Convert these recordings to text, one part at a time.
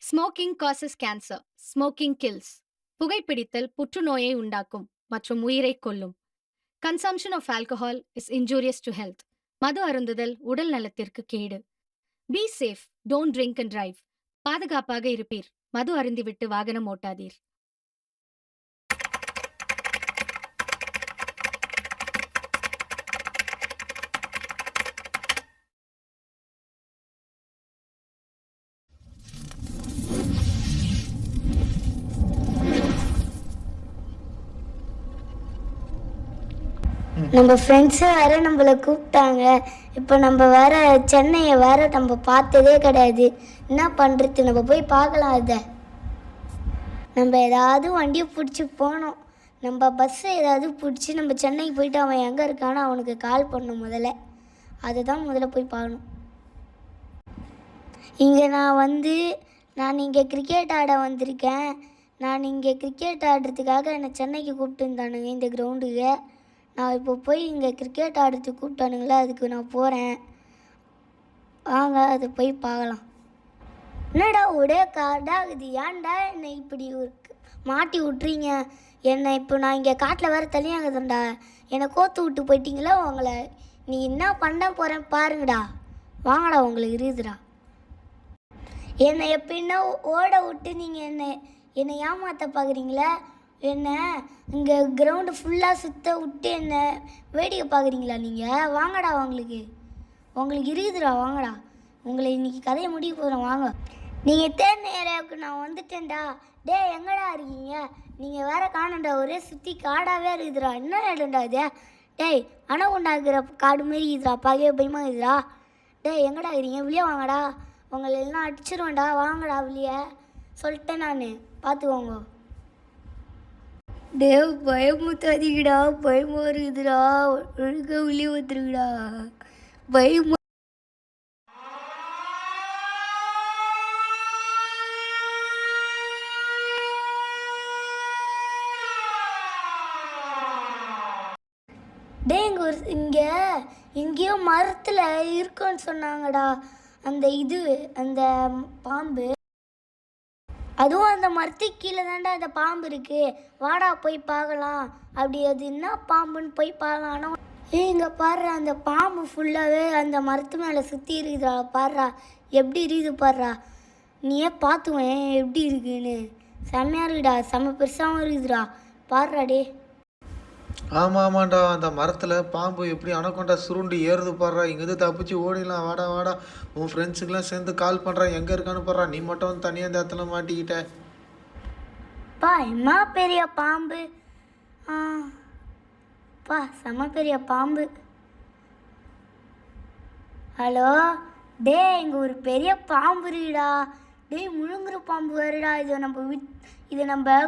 Smoking causes cancer. Smoking kills. புகைப்பிடித்தல் புற்றுநோயை உண்டாக்கும் மற்றும் உயிரைக் கொல்லும். Consumption of alcohol is injurious to health. மது அருந்துதல் உடல் நலத்திற்கு கேடு. Be safe. Don't drink and drive. பாதுகாப்பாக இருப்பீர். மது அருந்திவிட்டு வாகனம் ஓட்டாதீர். நம்ம ஃப்ரெண்ட்ஸு வேறு நம்மளை கூப்பிட்டாங்க. இப்போ நம்ம வேறு சென்னையை வேறு நம்ம பார்த்ததே கிடையாது. என்ன பண்ணுறது? நம்ம போய் பார்க்கலாம். அதை நம்ம ஏதாவது வண்டியை பிடிச்சி போனோம். நம்ம பஸ்ஸு ஏதாவது பிடிச்சி நம்ம சென்னைக்கு போயிட்டு அவன் எங்கே இருக்கான்னு அவனுக்கு கால் பண்ணணும். அதை தான் முதல்ல போய் பார்க்கணும். இங்கே நான் இங்கே கிரிக்கெட் ஆட வந்திருக்கேன். நான் இங்கே கிரிக்கெட் ஆடுறதுக்காக என்னை சென்னைக்கு கூப்பிட்டு இருந்தானுங்க இந்த கிரவுண்டுக்கு. நான் இப்போ போய் இங்கே கிரிக்கெட் ஆடுறதுக்கு கூப்பிட்டானுங்களே, அதுக்கு நான் போகிறேன். வாங்க அதை போய் பார்க்கலாம். என்னடா ஒரே காடாகுது, ஏன்டா என்னை இப்படி மாட்டி விட்றீங்க? என்னை இப்போ நான் இங்கே காட்டில் வேறு தனியாகுதுண்டா. என்னை கோத்து விட்டு போயிட்டீங்களா? உங்களை நீ என்ன பண்ண போகிறேன் பாருங்கடா. வாங்கடா, உங்களுக்கு இருக்குதுடா. என்னை எப்படின்னா ஓட விட்டு நீங்கள் என்னை ஏமாற்ற பார்க்குறீங்களே. என்ன இங்கே கிரவுண்டு ஃபுல்லாக சுற்ற விட்டு என்ன வேடிக்கை பார்க்குறீங்களா நீங்கள்? வாங்கடா, உங்களுக்கு இருக்குதுடா. வாங்கடா, உங்களை இன்றைக்கி கதையை முடிய போகிறேன். வாங்க, நீங்கள் தேர்ந்த ஏரியாவுக்கு நான் வந்துட்டேன்டா. டே, எங்கடா இருக்கீங்க? நீங்கள் வேறு காணண்டா, ஒரே சுற்றி காடாகவே இருக்குதுடா. என்ன இடம்டா இது? டேய், அணகுண்டாக்குற காடு மாரி இருக்குதுடா, பார்க்கவே பயமாக இருக்குதுடா. டேய், எங்கடா இருக்கிறீங்க? வெளியே வாங்கடா, உங்களை எல்லாம் அடிச்சிருவேன்டா. வாங்கடா வெளியே, சொல்லிட்டேன் நான், பார்த்துக்கோங்க. டேவ், பயமுத்தாதீங்கடா, பயமா இருக்குதுடா. ஒழுங்க வெளியே வந்துருங்கடா, பயமா. டே, இங்கே எங்கேயோ மரத்தில் இருக்குன்னு சொன்னாங்கடா. அந்த பாம்பு, அதுவும் அந்த மரத்துக்கு கீழே தாண்டா அந்த பாம்பு இருக்குது. வாடா போய் பார்க்கலாம். அப்படி அது என்ன பாம்புன்னு போய் பார்க்கலாம். ஆனால் இங்கே பாடுறா, அந்த பாம்பு ஃபுல்லாகவே அந்த மரத்து மேலே சுற்றி இருக்குதுடா. பாடுறா எப்படி இருக்குது, பாடுறா. நீயே பார்த்துவேன் எப்படி இருக்குன்னு. செம்மையாக இருக்குடா, செம்ம பெருசாகவும் இருக்குதுடா. பாடுறா டே. ஆமாண்டா, அந்த மரத்தில் பாம்பு எப்படி அணக்கொண்டா சுருண்டு ஏறுது பாடுறா. இங்கேருந்து தப்பிச்சு ஓடிடலாம். வாடா வாடா, உன் ஃப்ரெண்ட்ஸுக்கெல்லாம் சேர்ந்து கால் பண்ணுறான், எங்கே இருக்கான்னு பாடுறா. நீ மட்டும் தனியாக இந்த இடத்துல மாட்டிக்கிட்ட. பா, என்ன பெரிய பாம்பு. பா, செம்ம பெரிய பாம்பு. ஹலோ டே, இங்கே ஒரு பெரிய பாம்பு இருக்குடா. டேய், முழுங்குற பாம்பு வருடா. இதை நம்ம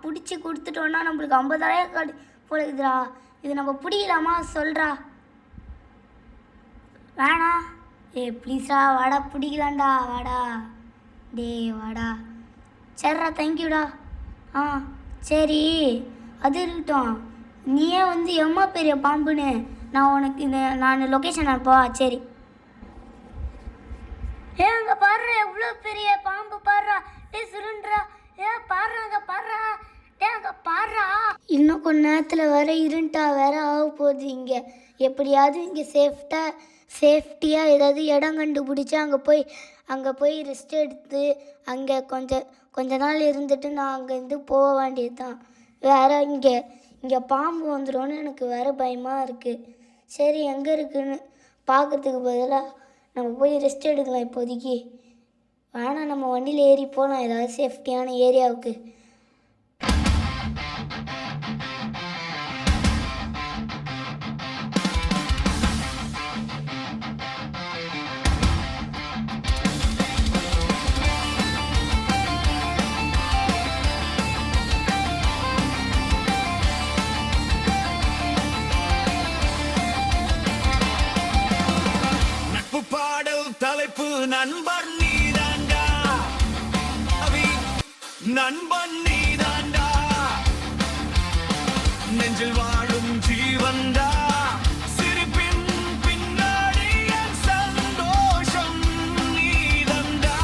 பிடிச்சி கொடுத்துட்டோன்னா நம்மளுக்கு 50,000 போலக்குதுடா. இது நம்ம பிடிக்கலாமா? சொல்கிறா. வேணா. ப்ளீஸ்டா, வாடா, பிடிக்கலாம்டா. வாடா டே, வாடா. சரிடா, தேங்க்யூடா. சரி, அது இருக்கட்டும். நீயே எம்மா பெரிய பாம்புன்னு நான் உனக்கு நான் லொக்கேஷன் அனுப்பவா? சரி. அங்கே பாடுறா, எவ்வளோ பெரிய பாம்பு பாடுறா. சுருண்டுறா. பாடுறா, அங்கே பாடுறா. அங்கே பாடுறா. இன்னும் கொஞ்ச நேரத்தில் வேற இருண்டா வேற ஆக போகுது. இங்கே எப்படியாவது இங்கே சேஃப்டியாக ஏதாவது இடம் கண்டுபிடிச்சி அங்கே போய் ரெஸ்ட் எடுத்து அங்கே கொஞ்ச நாள் இருந்துட்டு நான் அங்கேருந்து போக வேண்டியது தான். வேற இங்கே பாம்பு வந்துடும்னு எனக்கு வேறு பயமாக இருக்குது. சரி, எங்கே இருக்குன்னு பார்க்குறதுக்கு பதிலாக நம்ம போய் ரெஸ்ட் எடுக்கலாம் இப்போதைக்கு. வேணாம், நம்ம வண்டியில் ஏறி போகலாம் ஏதாவது சேஃப்டியான ஏரியாவுக்கு. தலைப்பு நண்பர் நீதாண்டா, நண்பன் நீதாண்டா, நெஞ்சில் வாழும் ஜீவன்டா. சிரிப்பின் பின்னாடி என் சந்தோஷம் நீதண்டா.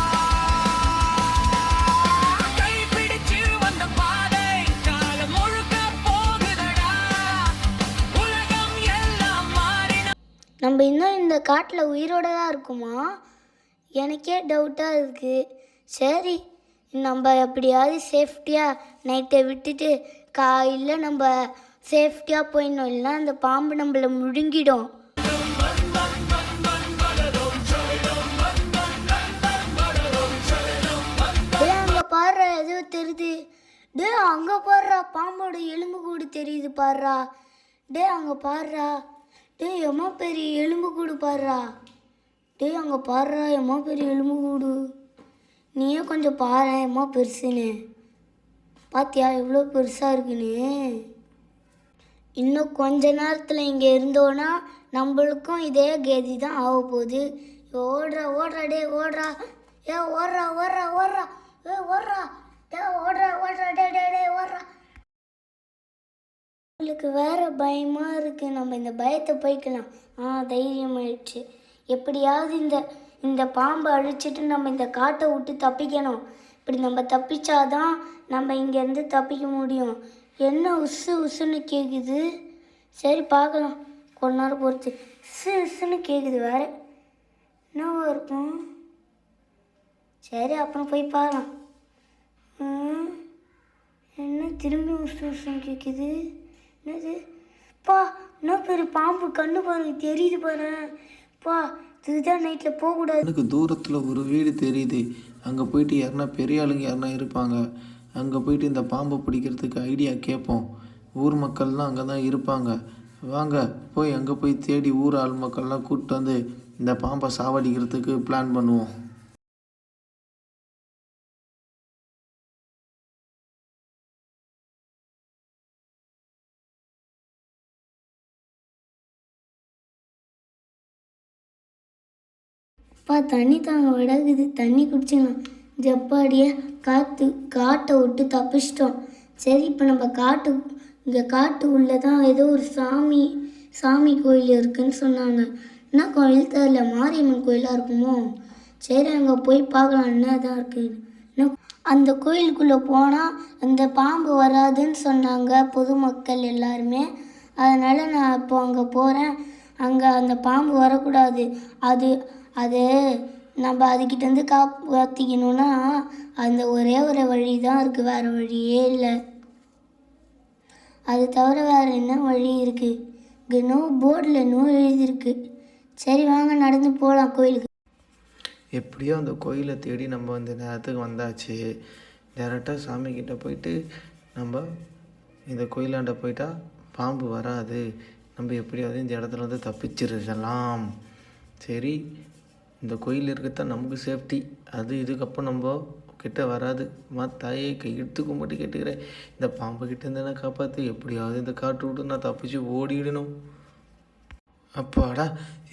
காட்டில் உயிரோட தான் இருக்குமா? எனக்கே டவுட்டாக இருக்குது. சரி, நம்ம எப்படியாவது சேஃப்டியாக நைட்டை விட்டுட்டு காலையில் நம்ம சேஃப்டியாக போயிடணும், இல்லைன்னா அந்த பாம்பு நம்மளை முழுங்கிடும். அங்கே பாடுறா ஏதோ தெரியுது. அங்கே பாடுறா பாம்போட எலும்பு கூடு தெரியுது பாடுறா. அங்கே பாடுறா. எம்மா பெரிய எலும்பு கூடு பாடுறா. அங்கே பாடுறா எம்மா பெரிய எலும்பு கூடு. நீயே கொஞ்சம் பாரு எம்மா பெருசுன்னு. பாத்தியா எவ்வளோ பெருசாக இருக்குன்னு. இன்னும் கொஞ்ச நேரத்தில் இங்கே இருந்தோன்னா நம்மளுக்கும் இதே கேதி தான் ஆக போகுது. ஓடுறா ஓடுறா ஓடுறா. ஓடுறா ஓடுறா ஓடுறா. ஓடுறா ஓடுறா ஓடுறா ஓடுறா. உங்களுக்கு வேற பயமாக இருக்குது. நம்ம இந்த பயத்தை போய்க்கலாம். தைரியமாயிடுச்சு. எப்படியாவது இந்த பாம்பை அழிச்சிட்டு நம்ம இந்த காட்டை விட்டு தப்பிக்கணும். இப்படி நம்ம தப்பிச்சாதான் நம்ம இங்கேருந்து தப்பிக்க முடியும். என்ன உசு உசுன்னு கேட்குது. சரி பார்க்கலாம், கொஞ்ச நேரம் பொறுத்து. உசுன்னு கேட்குது வேற. என்னவா இருக்கும்? சரி அப்புறம் போய் பார்க்கலாம். என்ன திரும்பி உசு உசுன்னு கேட்குது? என்னது பா? என்ன பெரிய பாம்பு கண்ணு பாருங்க தெரியுது பாரு. பா இதுதான் நைட்டில் போகக்கூடாது. எனக்கு தூரத்தில் ஒரு வீடு தெரியுது. அங்கே போயிட்டு யாருன்னா பெரிய ஆளுங்க யாருன்னா இருப்பாங்க. அங்கே போயிட்டு இந்த பாம்பை பிடிக்கிறதுக்கு ஐடியா கேட்போம். ஊர் மக்கள்லாம் அங்கே தான் இருப்பாங்க. வாங்க போய் அங்கே போய் தேடி ஊர் ஆள் மக்கள்லாம் கூப்பிட்டு வந்து இந்த பாம்பை சாவடிக்கிறதுக்கு பிளான் பண்ணுவோம். தண்ணி தாங்க விடகுது. தண்ணி குடிச்சிக்கலாம். ஜப்பாடியே காட்டை விட்டு தப்பிச்சிட்டோம். சரி இப்போ நம்ம இங்கே காட்டு உள்ளே தான் ஏதோ ஒரு சாமி கோயில் இருக்குதுன்னு சொன்னாங்க. என்ன கோயில் தெரியல, மாரியம்மன் கோயிலாக இருக்குமோ? சரி அங்கே போய் பார்க்கலாம் என்ன தான் இருக்குது. அந்த கோயிலுக்குள்ளே போனால் அந்த பாம்பு வராதுன்னு சொன்னாங்க பொதுமக்கள் எல்லாருமே. அதனால் நான் இப்போ அங்கே போகிறேன். அங்கே அந்த பாம்பு வரக்கூடாது. அது நம்ம அதுக்கிட்டேருந்து காப்பாற்றிக்கணுன்னா அந்த ஒரே ஒரு வழி தான் இருக்குது, வேறு வழியே இல்லை. அது தவிர வேறு என்ன வழி இருக்குது? இங்கே போர்டில் எழுதியிருக்கு. சரி வாங்க நடந்து போகலாம் கோயிலுக்கு. எப்படியோ அந்த கோயிலை தேடி நம்ம இந்த நேரத்துக்கு வந்தாச்சு. டேரெக்டாக சாமிக்கிட்ட போயிட்டு நம்ம இந்த கோயிலாண்ட போயிட்டா பாம்பு வராது. நம்ம எப்படியாவது இந்த இடத்துல வந்து தப்பிச்சிடலாம். சரி இந்த கோயில் இருக்கிறதான் நமக்கு சேஃப்டி. அது இதுக்கப்புறம் நம்ம கிட்ட வராது. தாயே கையெடுத்து கும்பிட்டு கேட்டுக்கிறேன், இந்த பாம்பு கிட்டேருந்து நான் காப்பாற்று. எப்படியாவது இந்த காட்டு விட்டு நான் தப்பிச்சு ஓடிடணும். அப்பாடா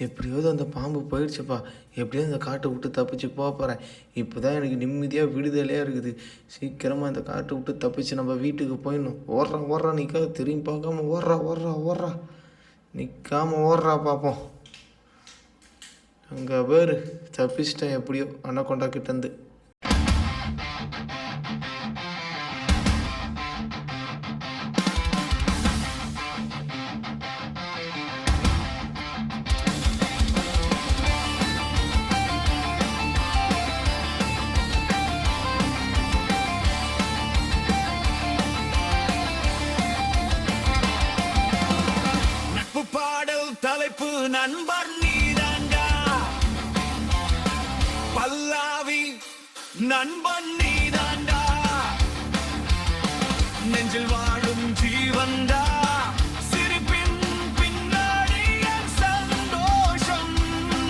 எப்படியாவது அந்த பாம்பு போயிடுச்சுப்பா. எப்படியாவது இந்த காட்டை விட்டு தப்பிச்சு போகிறேன். இப்போ தான் எனக்கு நிம்மதியாக விடுதலையாக இருக்குது. சீக்கிரமாக இந்த காட்டை விட்டு தப்பிச்சு நம்ம வீட்டுக்கு போயிடணும். ஓடுறா நிற்காத, திரும்பி பார்க்காம ஓடுறா நிற்காமல் ஓடுறா பார்ப்போம். அங்கே பேர் தப்பிச்சிட்டேன் எப்படியோ அன்னக்கொண்டா கிட்டேருந்து. தலைப்பு நண்பர் நீதாண்டா, பல்லாவி நண்பன் நீதாண்டா, நெஞ்சில் வாழும் ஜீவன்டா, சிரிப்பின் பின்னாடி என் சந்தோஷம்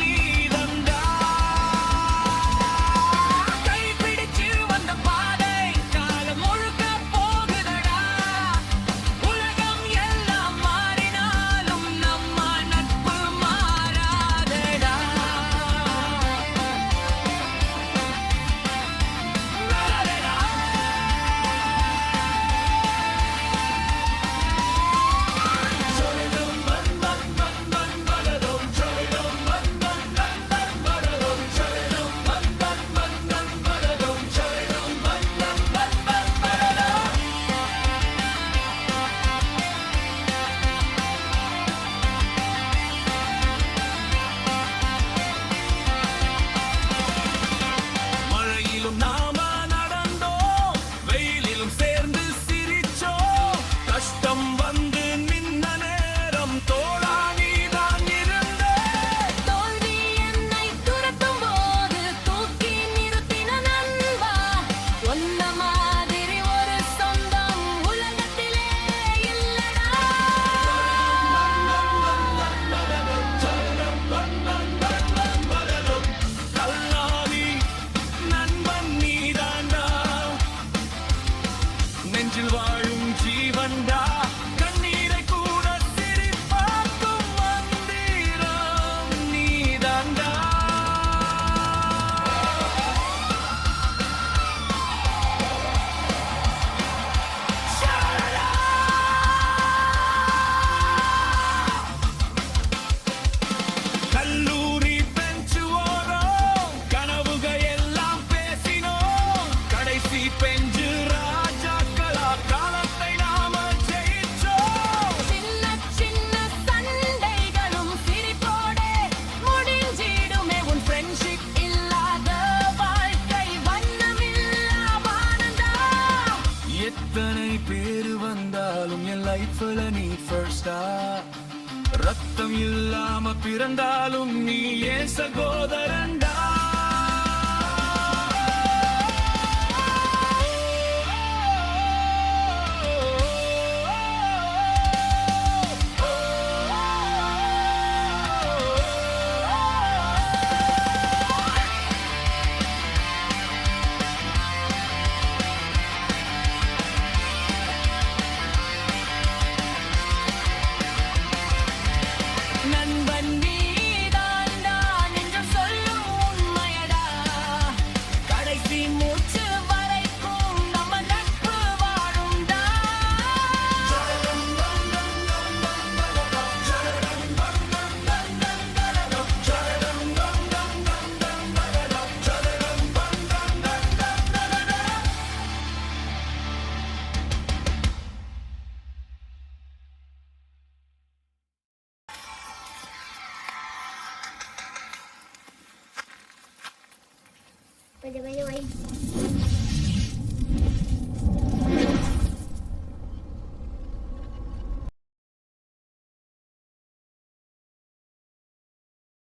நீதண்டா, கைப்பிடிச்சு வந்த பாதை காலம் முழுக்க போகுதடா, உலகம் எல்லாம் மாறினாலும் நம்ம நட்பு மாறாதடா. லைஃப்ல நீ ஃபர்ஸ்டா ரத்தம் இல்லாம பிறந்தாலும் நீ ஏன் சகோதரன்டா நண்பன் நீதான்டா நெஞ்சம் சொல்லும் உண்மையடா கடைசி மூச்சு வரைக்கும் நம்ம நட்பு வாழும்டா கொஞ்சம் கொஞ்சம் வை